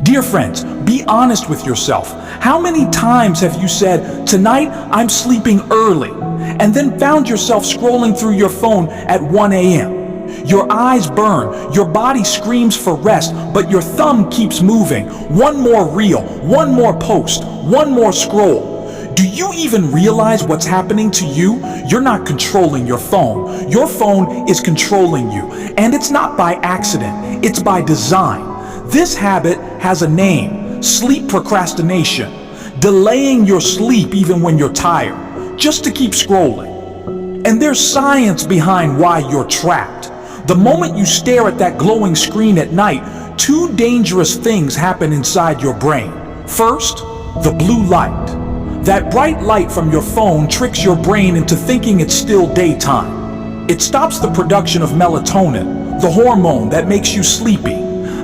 Dear friends, be honest with yourself. How many times have you said, "Tonight I'm sleeping early," and then found yourself scrolling through your phone at 1 a.m.? Your eyes burn, your body screams for rest, but your thumb keeps moving. One more reel, one more post, one more scroll. Do you even realize what's happening to you? You're not controlling your phone. Your phone is controlling you. And it's not by accident, it's by design. This habit has a name: sleep procrastination. Delaying your sleep even when you're tired, just to keep scrolling. And there's science behind why you're trapped. The moment you stare at that glowing screen at night, two dangerous things happen inside your brain. First, the blue light. That bright light from your phone tricks your brain into thinking it's still daytime. It stops the production of melatonin, the hormone that makes you sleepy.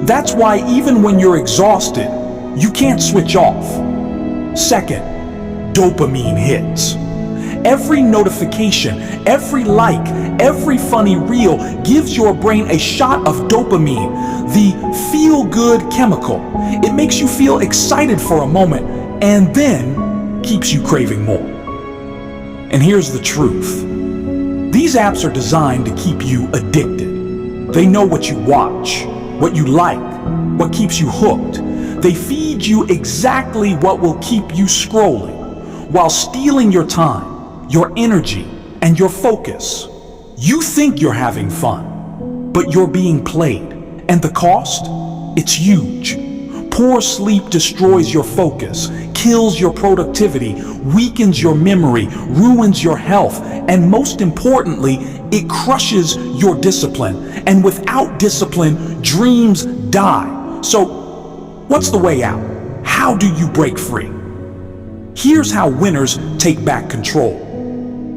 That's why even when you're exhausted, you can't switch off. Second, dopamine hits. Every notification, every like, every funny reel gives your brain a shot of dopamine, the feel-good chemical. It makes you feel excited for a moment and then keeps you craving more. And here's the truth. These apps are designed to keep you addicted. They know what you watch, what you like, what keeps you hooked. They feed you exactly what will keep you scrolling, while stealing your time, your energy, and your focus. You think you're having fun, but you're being played. And the cost? It's huge. Poor sleep destroys your focus, kills your productivity, weakens your memory, ruins your health, and most importantly, it crushes your discipline. And without discipline, dreams die. So, what's the way out? How do you break free? Here's how winners take back control.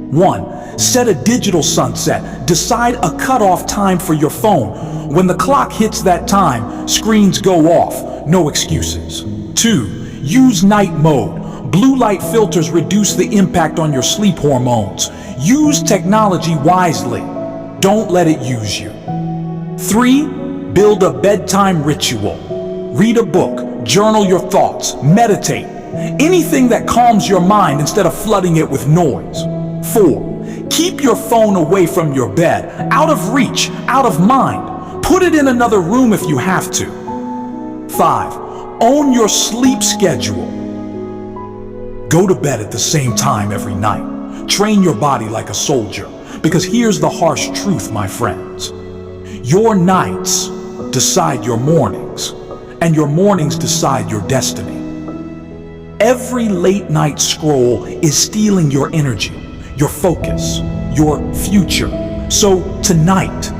1. Set a digital sunset. Decide a cutoff time for your phone. When the clock hits that time, screens go off. No excuses. 2. Use night mode. Blue light filters reduce the impact on your sleep hormones. Use technology wisely. Don't let it use you. 3. Build a bedtime ritual. Read a book, journal your thoughts, meditate. Anything that calms your mind instead of flooding it with noise. 4. Keep your phone away from your bed, out of reach, out of mind. Put it in another room if you have to. 5. Own your sleep schedule. Go to bed at the same time every night. Train your body like a soldier. Because here's the harsh truth, my friends. Your nights decide your mornings, and your mornings decide your destiny. Every late night scroll is stealing your energy, your focus, your future. So tonight,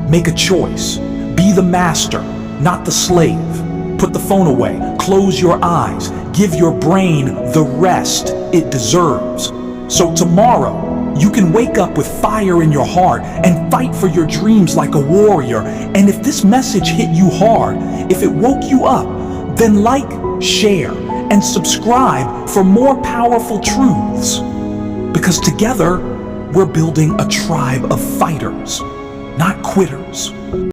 make a choice. Be the master, not the slave. Put the phone away, close your eyes, give your brain the rest it deserves. So tomorrow, you can wake up with fire in your heart and fight for your dreams like a warrior. And if this message hit you hard, if it woke you up, then like, share, and subscribe for more powerful truths. Because together, we're building a tribe of fighters, not quitters.